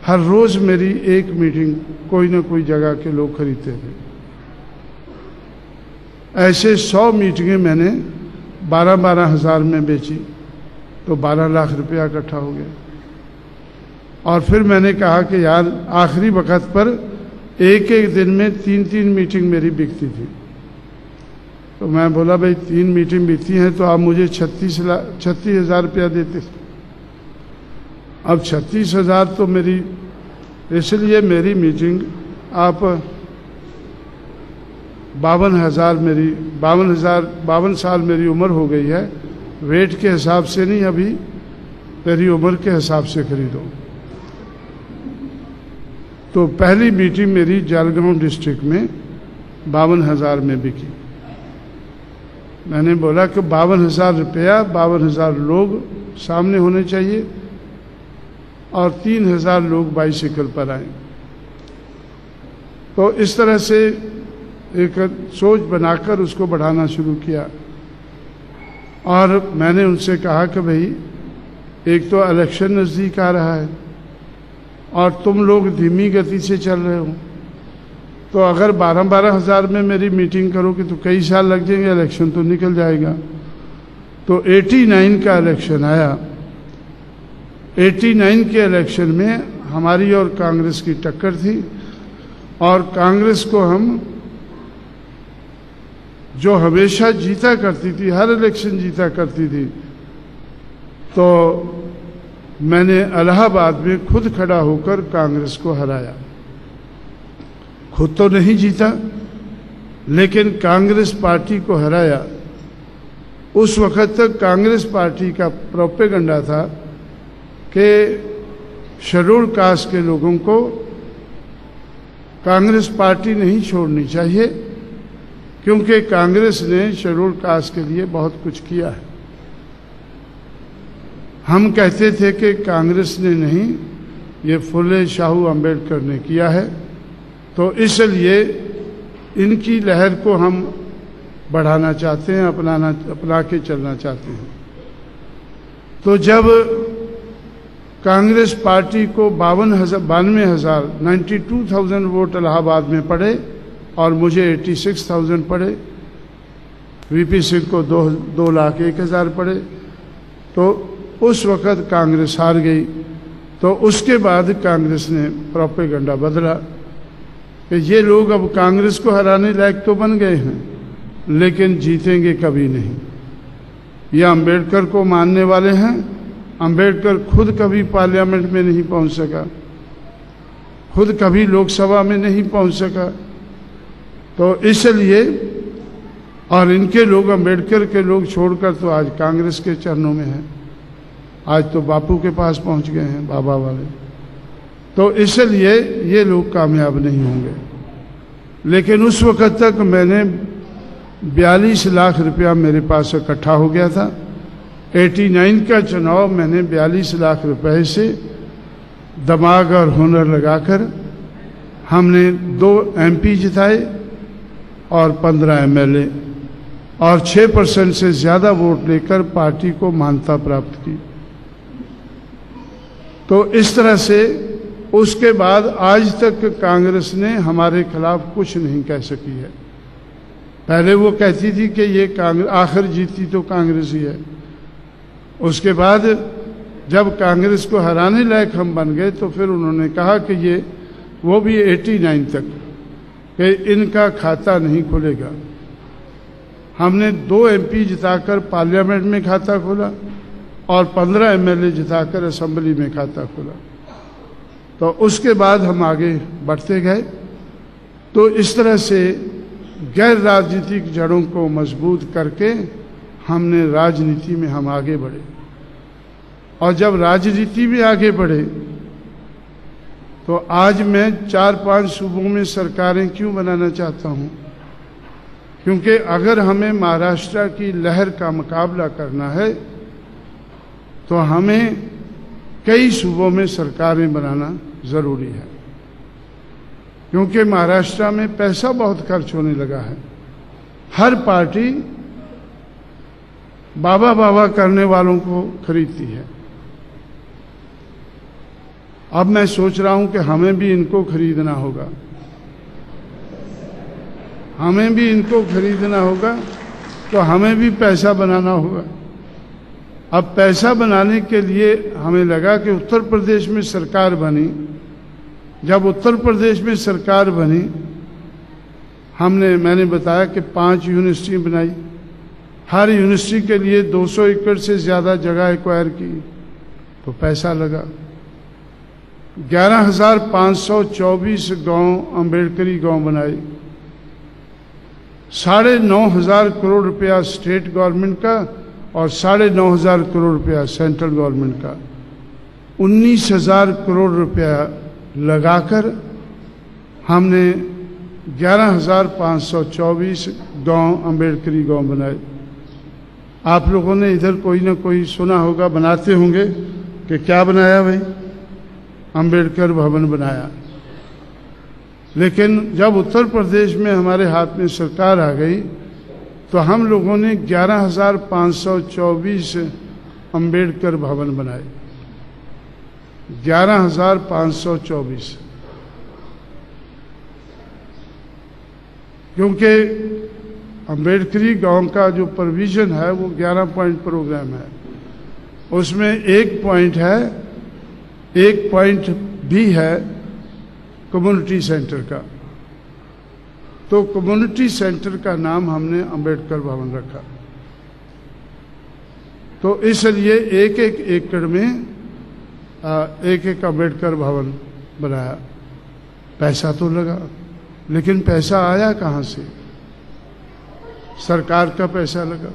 हर रोज़ मेरी एक मीटिंग कोई ना कोई जगह के लोग खरीदते थे। ऐसे 100 मीटिंगें मैंने 12-12 हज़ार में बेची तो 12 लाख रुपया इकट्ठा हो गया। और फिर मैंने कहा कि यार आखिरी वक्त पर एक एक दिन में 3-3 मीटिंग मेरी बिकती थी। तो मैं बोला भाई 3 मीटिंग बिकती हैं तो आप मुझे 36,000 रुपया देते। अब 36,000 तो मेरी, इसलिए मेरी मीटिंग आप 52 साल मेरी उम्र हो गई है, वेट के हिसाब से नहीं, अभी मेरी उम्र के हिसाब से खरीदो। तो पहली मीटिंग मेरी जलगांव डिस्ट्रिक्ट में 52,000 में बिकी। मैंने बोला कि 52,000 रुपया, 52,000 लोग सामने होने चाहिए और 3,000 लोग बाइसिकल पर आए। तो इस तरह से एक सोच बनाकर उसको बढ़ाना शुरू किया। और मैंने उनसे कहा कि भाई एक तो इलेक्शन नज़दीक आ रहा है और तुम लोग धीमी गति से चल रहे हो, तो अगर 12-12 हज़ार में मेरी मीटिंग करोगे तो कई साल लग जाएंगे, इलेक्शन तो निकल जाएगा। तो 89 का इलेक्शन आया। 89 के इलेक्शन में हमारी और कांग्रेस की टक्कर थी और कांग्रेस को हम, जो हमेशा जीता करती थी, हर इलेक्शन जीता करती थी, तो मैंने इलाहाबाद में खुद खड़ा होकर कांग्रेस को हराया। खुद तो नहीं जीता लेकिन कांग्रेस पार्टी को हराया। उस वक्त तक कांग्रेस पार्टी का प्रोपेगेंडा था कि शेड्यूल कास्ट के लोगों को कांग्रेस पार्टी नहीं छोड़नी चाहिए क्योंकि कांग्रेस ने शेड्यूल कास्ट के लिए बहुत कुछ किया है। हम कहते थे कि कांग्रेस ने नहीं, ये फुले शाहू अम्बेडकर ने किया है, तो इसलिए इनकी लहर को हम बढ़ाना चाहते हैं, अपना के चलना चाहते हैं। तो जब कांग्रेस पार्टी को 92,000 वोट इलाहाबाद में पड़े और मुझे 86,000 पड़े, वीपी सिंह को 2,01,000 पड़े, तो उस वक़्त कांग्रेस हार गई। तो उसके बाद कांग्रेस ने प्रोपेगेंडा बदला कि ये लोग अब कांग्रेस को हराने लायक तो बन गए हैं लेकिन जीतेंगे कभी नहीं। ये अम्बेडकर को मानने वाले हैं। अम्बेडकर खुद कभी पार्लियामेंट में नहीं पहुंच सका, खुद कभी लोकसभा में नहीं पहुंच सका, तो इसलिए, और इनके लोग, अम्बेडकर के लोग छोड़कर तो आज कांग्रेस के चरणों में हैं। आज तो बापू के पास पहुंच गए हैं बाबा वाले। तो इसलिए ये लोग कामयाब नहीं होंगे। लेकिन उस वक्त तक मैंने 42 लाख रुपया मेरे पास इकट्ठा हो गया था। 89 का चुनाव मैंने 42 लाख रुपए से दिमाग और हुनर लगाकर हमने 2 MP जिताए और 15 MLA और 6% से ज़्यादा वोट लेकर पार्टी को मान्यता प्राप्त की। तो इस तरह से उसके बाद आज तक कांग्रेस ने हमारे खिलाफ कुछ नहीं कह सकी है। पहले वो कहती थी कि ये कांग्रेस आखिर जीती तो कांग्रेस ही है। उसके बाद जब कांग्रेस को हराने लायक हम बन गए तो फिर उन्होंने कहा कि ये, वो भी 89 तक, कि इनका खाता नहीं खुलेगा। हमने 2 MP जिताकर पार्लियामेंट में खाता खोला और 15 MLA जिताकर असेंबली में खाता खोला। तो उसके बाद हम आगे बढ़ते गए। तो इस तरह से गैर राजनीतिक जड़ों को मजबूत करके हमने राजनीति में हम आगे बढ़े। और जब राजनीति में आगे बढ़े तो आज मैं 4-5 सूबों में सरकारें क्यों बनाना चाहता हूँ, क्योंकि अगर हमें महाराष्ट्र की लहर का मुकाबला करना है तो हमें कई सूबों में सरकारें बनाना ज़रूरी है, क्योंकि महाराष्ट्र में पैसा बहुत खर्च होने लगा है। हर पार्टी बाबा बाबा करने वालों को खरीदती है। अब मैं सोच रहा हूं कि हमें भी इनको खरीदना होगा, हमें भी इनको खरीदना होगा, तो हमें भी पैसा बनाना होगा। अब पैसा बनाने के लिए हमें लगा कि उत्तर प्रदेश में सरकार बनी। जब उत्तर प्रदेश में सरकार बनी, मैंने बताया कि 5 यूनिवर्सिटी बनाई, हर यूनिवर्सिटी के लिए 200 एकड़ से ज़्यादा जगह एक्वायर की, तो पैसा लगा। 11,524 गांव अम्बेडकरी गांव बनाए, 9,500 करोड़ रुपया स्टेट गवर्नमेंट का और 9,500 करोड़ रुपया सेंट्रल गवर्नमेंट का, 19,000 करोड़ रुपया लगाकर हमने 11,524 गांव अम्बेडकरी गांव बनाए। आप लोगों ने इधर कोई ना कोई सुना होगा, बनाते होंगे कि क्या बनाया भाई, अम्बेडकर भवन बनाया। लेकिन जब उत्तर प्रदेश में हमारे हाथ में सरकार आ गई, तो हम लोगों ने 11,524 अम्बेडकर भवन बनाए। 11,524, क्योंकि अम्बेडकरी गांव का जो प्रोविजन है वो 11 पॉइंट प्रोग्राम है। उसमें एक पॉइंट भी है कम्युनिटी सेंटर का, तो कम्युनिटी सेंटर का नाम हमने अम्बेडकर भवन रखा। तो इसलिए एक एकड़ में एक अम्बेडकर भवन बनाया। पैसा तो लगा, लेकिन पैसा आया कहाँ से? सरकार का पैसा लगा।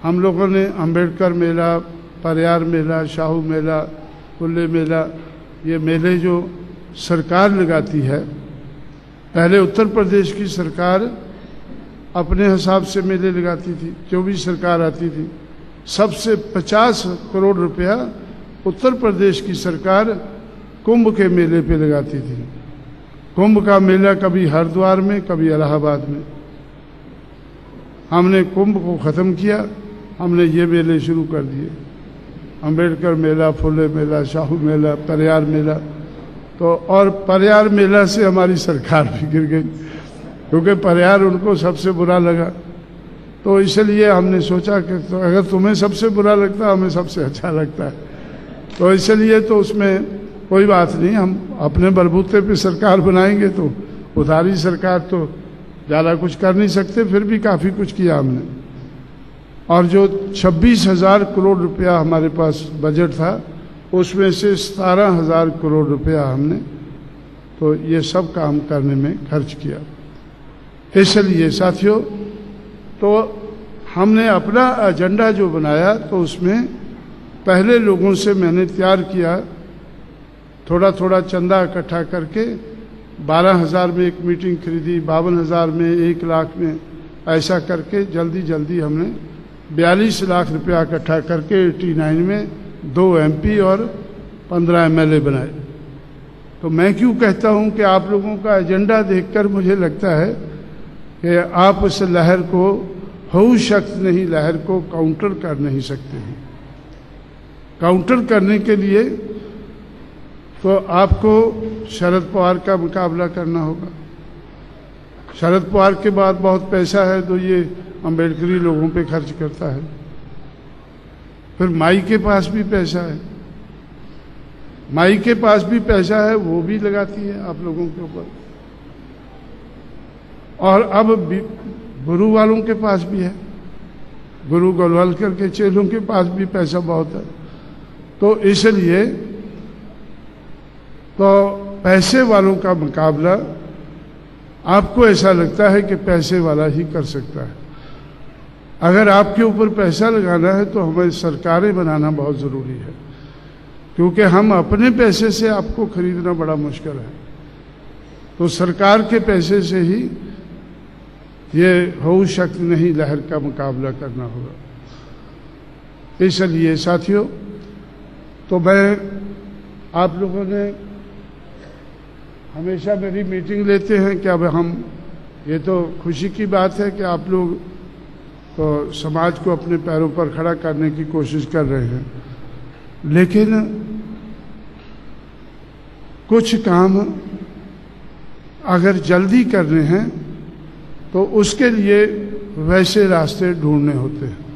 हम लोगों ने अम्बेडकर मेला, परियार मेला, शाहू मेला, कुल्ले मेला, ये मेले जो सरकार लगाती है, पहले उत्तर प्रदेश की सरकार अपने हिसाब से मेले लगाती थी, जो भी सरकार आती थी। सबसे 50 करोड़ रुपया उत्तर प्रदेश की सरकार कुंभ के मेले पे लगाती थी। कुंभ का मेला कभी हरिद्वार में, कभी इलाहाबाद में। हमने कुंभ को ख़त्म किया, हमने ये मेले शुरू कर दिए, अम्बेडकर मेला, फुले मेला, शाहू मेला, परियार मेला। तो और परियार मेला से हमारी सरकार भी गिर गई, क्योंकि परियार उनको सबसे बुरा लगा। तो इसलिए हमने सोचा कि तो अगर तुम्हें सबसे बुरा लगता, हमें सबसे अच्छा लगता है, तो इसलिए तो उसमें कोई बात नहीं, हम अपने बलबूते पे सरकार बनाएंगे। तो उधारी सरकार तो ज़्यादा कुछ कर नहीं सकते, फिर भी काफ़ी कुछ किया हमने। और जो 26,000 करोड़ रुपया हमारे पास बजट था, उसमें से 17,000 करोड़ रुपया हमने तो ये सब काम करने में खर्च किया। इसलिए साथियों, तो हमने अपना एजेंडा जो बनाया, तो उसमें पहले लोगों से मैंने तैयार किया, थोड़ा थोड़ा चंदा इकट्ठा करके 12,000 में एक मीटिंग खरीदी, 52,000 में, 1 लाख में, ऐसा करके जल्दी जल्दी हमने 42 लाख रुपया इकट्ठा करके 89 में 2 MP और 15 MLA बनाए। तो मैं क्यों कहता हूं कि आप लोगों का एजेंडा देखकर मुझे लगता है कि आप उस लहर को, हो शक्त नहीं, लहर को काउंटर कर नहीं सकते हैं। काउंटर करने के लिए तो आपको शरद पवार का मुकाबला करना होगा। शरद पवार के बाद बहुत पैसा है, तो ये अम्बेडकरी लोगों पे खर्च करता है। फिर माई के पास भी पैसा है, माई के पास भी पैसा है, वो भी लगाती है आप लोगों के ऊपर। और अब गुरु वालों के पास भी है, गुरु गोलवलकर के चेलों के पास भी पैसा बहुत है। तो इसलिए तो पैसे वालों का मुकाबला आपको ऐसा लगता है कि पैसे वाला ही कर सकता है। अगर आपके ऊपर पैसा लगाना है तो हमें सरकारें बनाना बहुत ज़रूरी है, क्योंकि हम अपने पैसे से आपको खरीदना बड़ा मुश्किल है। तो सरकार के पैसे से ही ये हो शक्त नहीं लहर का मुकाबला करना होगा। इसलिए साथियों, तो मैं, आप लोगों ने हमेशा मेरी मीटिंग लेते हैं कि अब हम, ये तो खुशी की बात है कि आप लोग तो समाज को अपने पैरों पर खड़ा करने की कोशिश कर रहे हैं, लेकिन कुछ काम अगर जल्दी करने हैं तो उसके लिए वैसे रास्ते ढूंढने होते हैं।